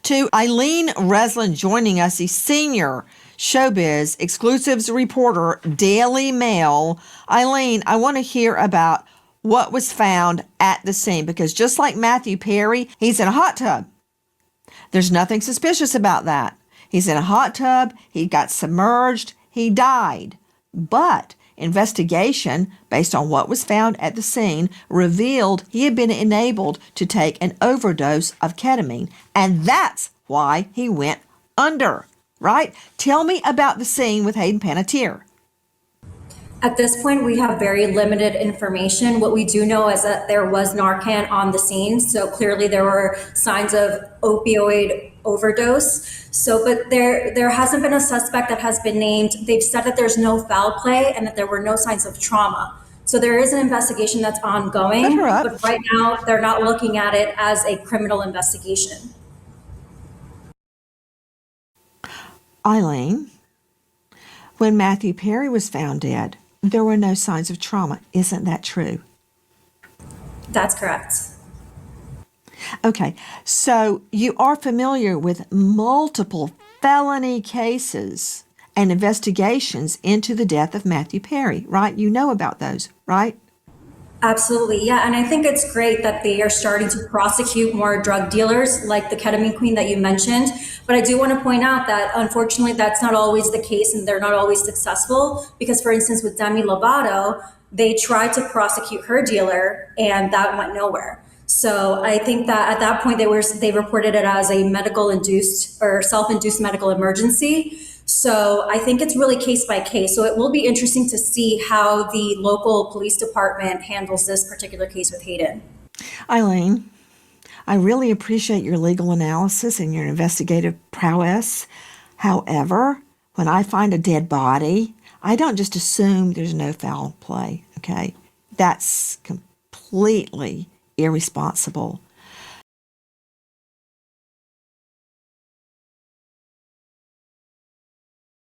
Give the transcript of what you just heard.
to Eileen Reslen joining us, the senior showbiz exclusives reporter, Daily Mail. Eileen, I want to hear about what was found at the scene, because just like Matthew Perry, he's in a hot tub. There's nothing suspicious about that. He's in a hot tub. He got submerged. He died. But investigation, based on what was found at the scene, revealed he had been enabled to take an overdose of ketamine. And that's why he went under, right? Tell me about the scene with Hayden Panettiere. At this point, we have very limited information. What we do know is that there was Narcan on the scene. So clearly there were signs of opioid overdose. But there hasn't been a suspect that has been named. They've said that there's no foul play and that there were no signs of trauma. So there is an investigation that's ongoing, but right now they're not looking at it as a criminal investigation. Eileen, when Matthew Perry was found dead, there were no signs of trauma. Isn't that true? That's correct. Okay, so you are familiar with multiple felony cases and investigations into the death of Matthew Perry, right? You know about those, right? Absolutely, yeah. And I think it's great that they are starting to prosecute more drug dealers like the ketamine queen that you mentioned. But I do want to point out that unfortunately that's not always the case and they're not always successful, because for instance with Demi Lovato, they tried to prosecute her dealer and that went nowhere. So I think that at that point they reported it as a medical induced or self-induced medical emergency. So I think it's really case by case. So it will be interesting to see how the local police department handles this particular case with Hayden. Eileen, I really appreciate your legal analysis and your investigative prowess. However, when I find a dead body, I don't just assume there's no foul play, okay? That's completely irresponsible.